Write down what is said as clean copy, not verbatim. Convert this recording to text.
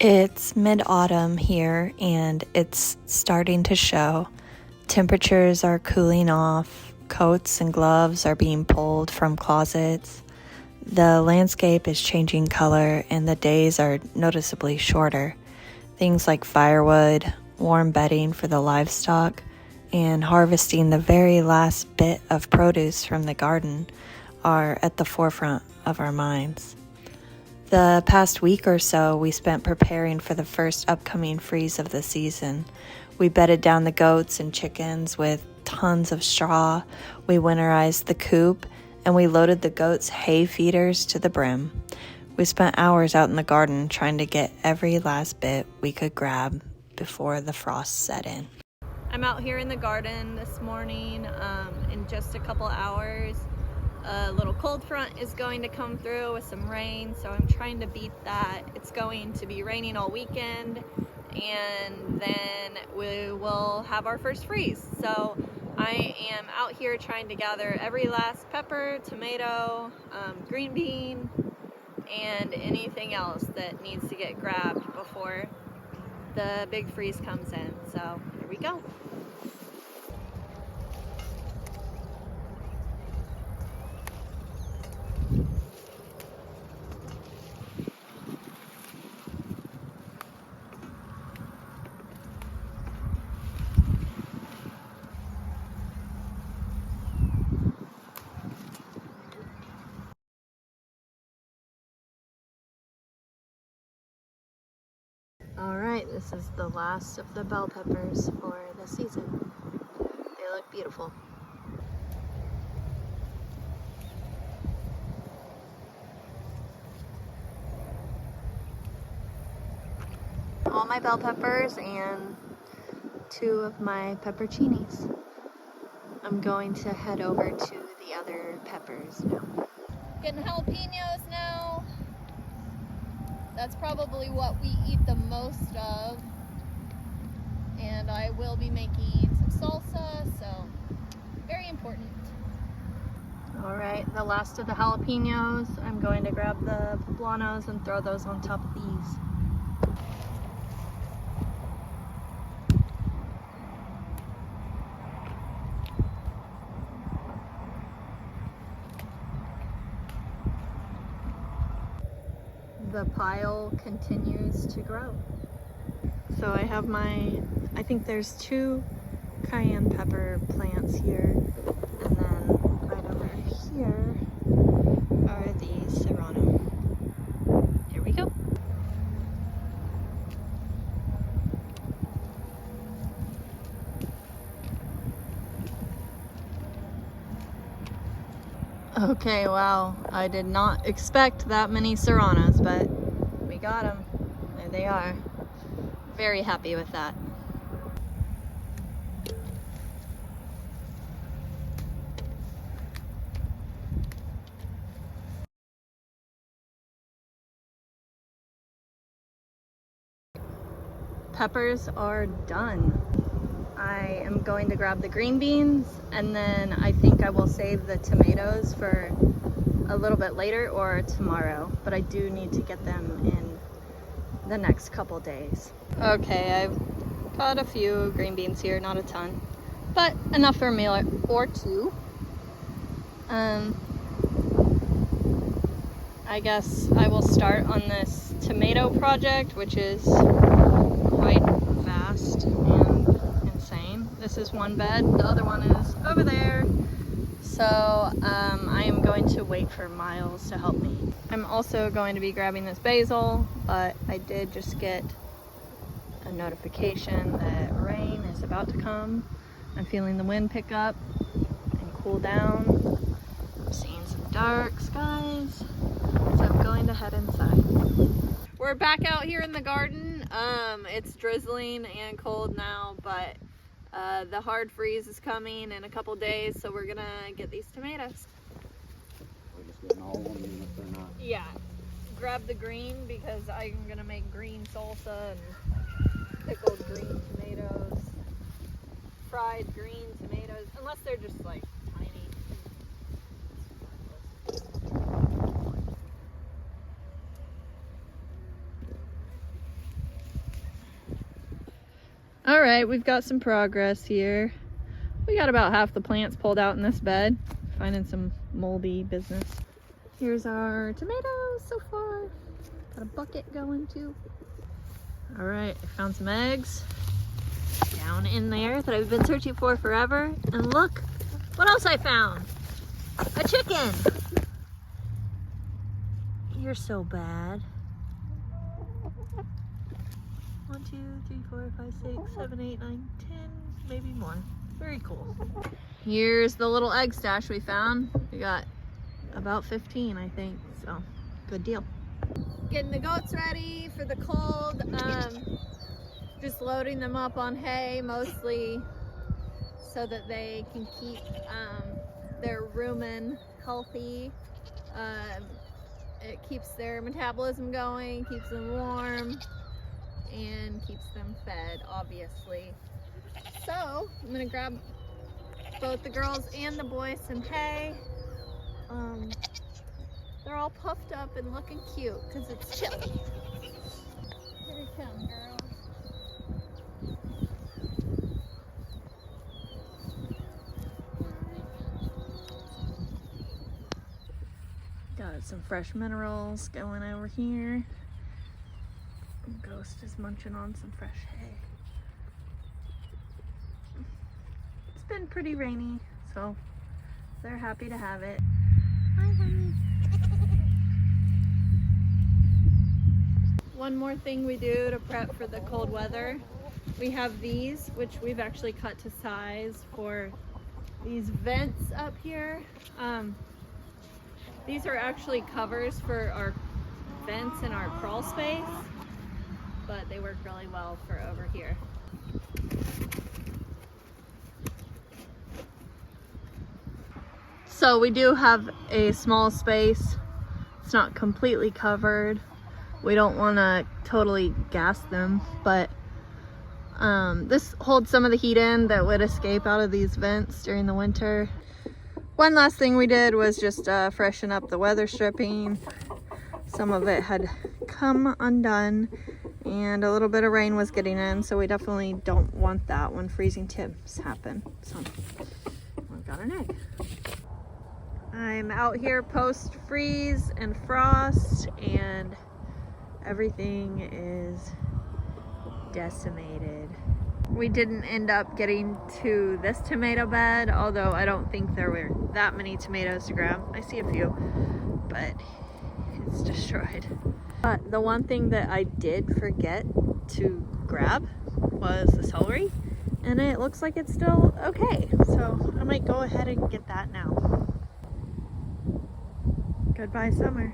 It's mid-autumn here and it's starting to show. Temperatures are cooling off, coats and gloves are being pulled from closets. The landscape is changing color and the days are noticeably shorter. Things like firewood, warm bedding for the livestock, and harvesting the very last bit of produce from the garden are at the forefront of our minds. The past week or so, we spent preparing for the first upcoming freeze of the season. We bedded down the goats and chickens with tons of straw, we winterized the coop, and we loaded the goats' hay feeders to the brim. We spent hours out in the garden trying to get every last bit we could grab before the frost set in. I'm out here in the garden this morning. In just a couple hours, a little cold front is going to come through with some rain, so I'm trying to beat that. It's going to be raining all weekend, and then we will have our first freeze. So I am out here trying to gather every last pepper, tomato, green bean, and anything else that needs to get grabbed before the big freeze comes in. So here we go. Alright, this is the last of the bell peppers for the season. They look beautiful. All my bell peppers and 2 of my pepperoncinis. I'm going to head over to the other peppers now. Getting jalapenos now. That's probably what we eat the most of. And I will be making some salsa, so very important. Alright, the last of the jalapenos. I'm going to grab the poblanos and throw those on top of these. The pile continues to grow. So I have I think there's 2 cayenne pepper plants here, and then right over here are the serrano. Here we go. Okay, wow, I did not expect that many serranos, but we got them. There they are. Very happy with that. Peppers are done. I am going to grab the green beans, and then I think I will save the tomatoes for a little bit later or tomorrow, but I do need to get them in the next couple days. Okay, I've got a few green beans here, not a ton, but enough for a meal or 2. I guess I will start on this tomato project, which is quite vast and insane. This is one bed, the other one is over there. So I am going to wait for Miles to help me. I'm also going to be grabbing this basil, but I did just get a notification that rain is about to come. I'm feeling the wind pick up and cool down. I'm seeing some dark skies, so I'm going to head inside. We're back out here in the garden. It's drizzling and cold now, but the hard freeze is coming in a couple days, so we're gonna get these tomatoes. We're just getting all of them, even if they're not. Yeah, grab the green because I'm gonna make green salsa and pickled green tomatoes, fried green tomatoes, unless they're just like tiny. All right, we've got some progress here. We got about half the plants pulled out in this bed. Finding some moldy business. Here's our tomatoes so far. Got a bucket going too. All right, I found some eggs down in there that I've been searching for forever. And look, what else I found? A chicken. You're so bad. 1, 2, 3, 4, 5, 6, 7, 8, 9, 10, maybe more. Very cool. Here's the little egg stash we found. We got about 15, I think, so good deal. Getting the goats ready for the cold. Just loading them up on hay, mostly so that they can keep their rumen healthy. It keeps their metabolism going, keeps them warm, and keeps them fed, obviously. So I'm gonna grab both the girls and the boys some hay. They're all puffed up and looking cute because it's chilly. Here we come, girls. Got some fresh minerals going over here. Ghost is munching on some fresh hay. It's been pretty rainy, so they're happy to have it. Hi, honey. One more thing we do to prep for the cold weather. We have these, which we've actually cut to size for these vents up here. These are actually covers for our vents in our crawl space, but they work really well for over here. So we do have a small space. It's not completely covered. We don't want to totally gas them, but this holds some of the heat in that would escape out of these vents during the winter. One last thing we did was just freshen up the weather stripping. Some of it had come undone and a little bit of rain was getting in, so we definitely don't want that when freezing temps happen. So we've got an egg. I'm out here post freeze and frost and everything is decimated. We didn't end up getting to this tomato bed, although I don't think there were that many tomatoes to grab. I see a few, but it's destroyed. But the one thing that I did forget to grab was the celery, and it looks like it's still okay. So I might go ahead and get that now. Goodbye, summer.